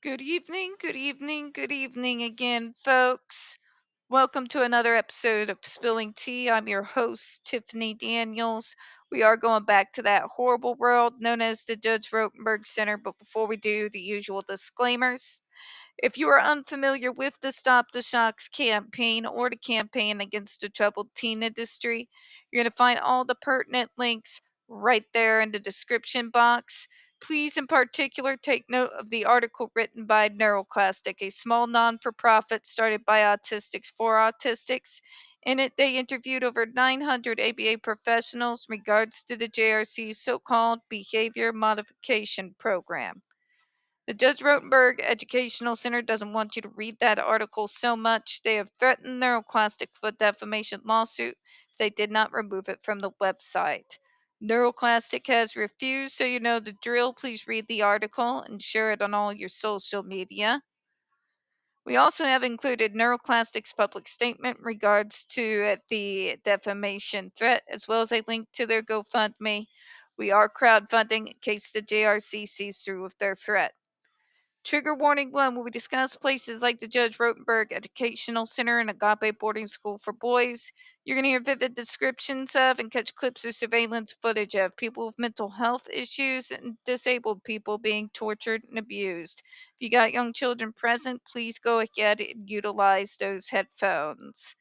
Good evening, good evening, good evening again, folks. Welcome to another episode of Spilling Tea. I'm your host, Tiffany Daniels. We are going back to that horrible world known as the Judge Rotenberg Center, but before we do, the usual disclaimers. If you are unfamiliar with the Stop the Shocks campaign or the campaign against the troubled teen industry, you're going to find all the pertinent links right there in the description box. Please, in particular, take note of the article written by NeuroClastic, a small non for profit started by Autistics for Autistics. In it, they interviewed over 900 ABA professionals in regards to the JRC's so called behavior modification program. The Judge Rotenberg Educational Center doesn't want you to read that article so much. They have threatened NeuroClastic with a defamation lawsuit if they did not remove it from the website. NeuroClastic has refused, so you know the drill. Please read the article and share it on all your social media. We also have included NeuroClastic's public statement in regards to the defamation threat, as well as a link to their GoFundMe. We are crowdfunding in case the JRC sees through with their threat. Trigger warning 1, when we discuss places like the Judge Rotenberg Educational Center and Agape Boarding School for Boys, you're going to hear vivid descriptions of and catch clips or surveillance footage of people with mental health issues and disabled people being tortured and abused. If you got young children present, please go ahead and utilize those headphones.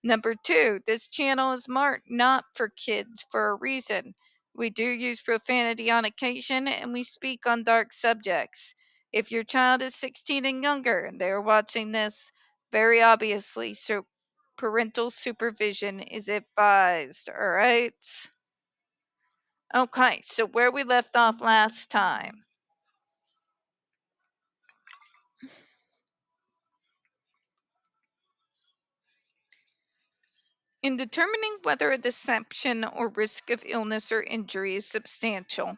Number 2, this channel is marked not for kids for a reason. We do use profanity on occasion and we speak on dark subjects. If your child is 16 and younger and they are watching this, very obviously, so parental supervision is advised, all right? Okay, so where we left off last time. In determining whether a deception or risk of illness or injury is substantial,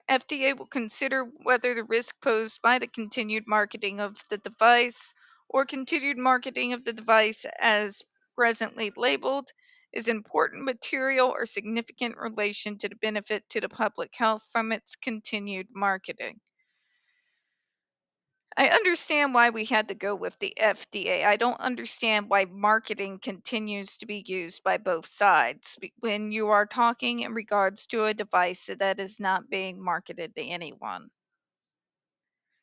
FDA will consider whether the risk posed by the continued marketing of the device or continued marketing of the device as presently labeled is important material or significant relation to the benefit to the public health from its continued marketing. I understand why we had to go with the FDA. I don't understand why marketing continues to be used by both sides when you are talking in regards to a device that is not being marketed to anyone.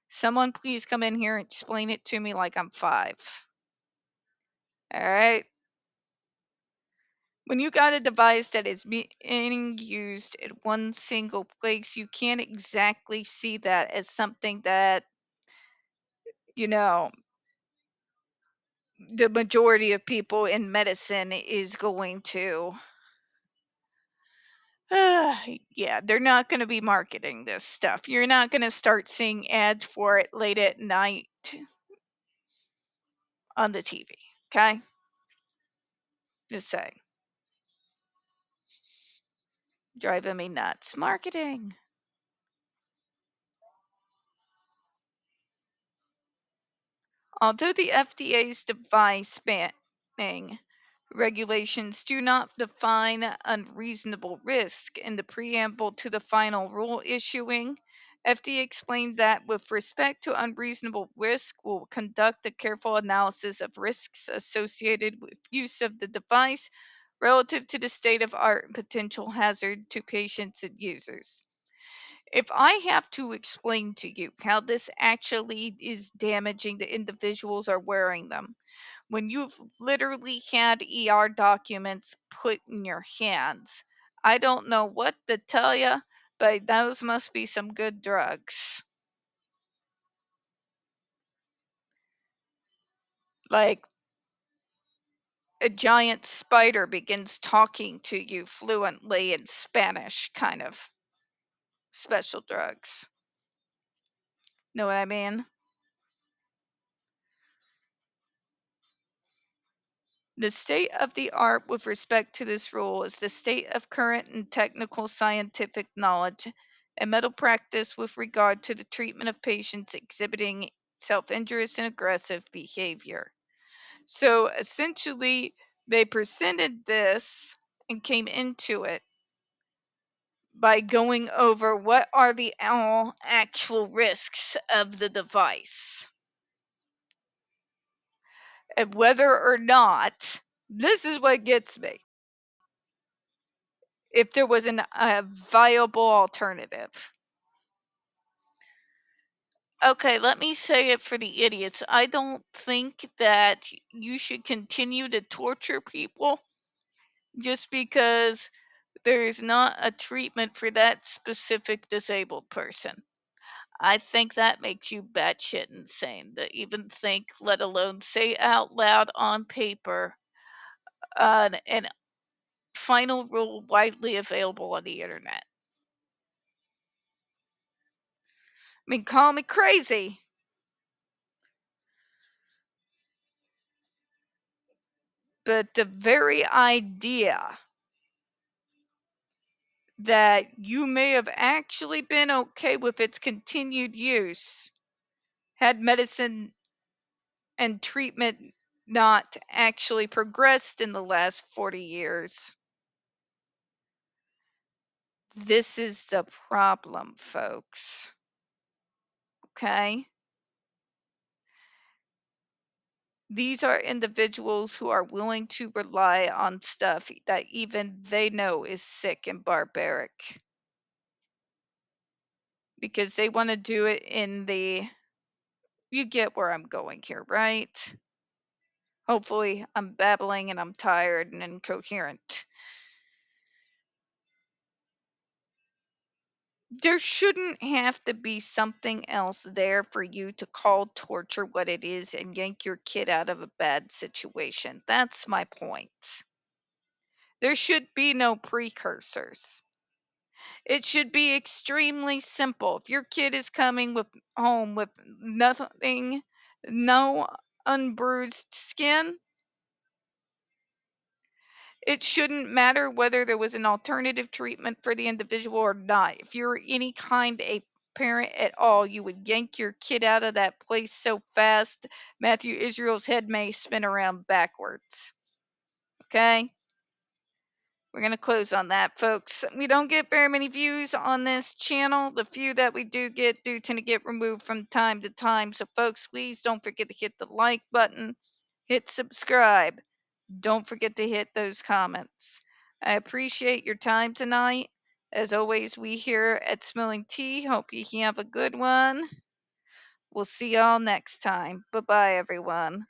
Someone please come in here and explain it to me like I'm 5. All right. When you got a device that is being used at one single place, you can't exactly see that as something that, you know, the majority of people in medicine is going to. Yeah, they're not going to be marketing this stuff. You're not going to start seeing ads for it late at night on the TV. Okay? Just saying. Driving me nuts. Marketing. Although the FDA's device banning regulations do not define unreasonable risk in the preamble to the final rule issuing, FDA explained that with respect to unreasonable risk, will conduct a careful analysis of risks associated with use of the device relative to the state of art and potential hazard to patients and users. If I have to explain to you how this actually is damaging the individuals are wearing them, when you've literally had ER documents put in your hands, I don't know what to tell you, but those must be some good drugs. Like a giant spider begins talking to you fluently in Spanish, kind of special drugs. Know what I mean? The state of the art with respect to this rule is the state of current and technical scientific knowledge and medical practice with regard to the treatment of patients exhibiting self injurious and aggressive behavior. So essentially, they presented this and came into it by going over what are the actual risks of the device. And whether or not, this is what gets me, if there was a viable alternative. Okay, let me say it for the idiots. I don't think that you should continue to torture people just because there is not a treatment for that specific disabled person. I think that makes you batshit insane to even think, let alone say out loud on paper, an final rule widely available on the internet. I mean, call me crazy, but the very idea that you may have actually been okay with its continued use had medicine and treatment not actually progressed in the last 40 years. This is the problem, folks. Okay? These are individuals who are willing to rely on stuff that even they know is sick and barbaric because they want to do it in the, you get where I'm going here, right? Hopefully, I'm babbling and I'm tired and incoherent. There shouldn't have to be something else there for you to call torture what it is and yank your kid out of a bad situation. That's my point. There should be no precursors. It should be extremely simple. If your kid is coming home with nothing, no unbruised skin, it shouldn't matter whether there was an alternative treatment for the individual or not. If you're any kind a parent at all, you would yank your kid out of that place so fast, Matthew Israel's head may spin around backwards. Okay? We're going to close on that, folks. We don't get very many views on this channel. The few that we do tend to get removed from time to time. So, folks, please don't forget to hit the like button, hit subscribe. Don't forget to hit those comments. I appreciate your time tonight. As always, we here at Smelling Tea hope you have a good one. We'll see y'all next time. Bye bye, everyone.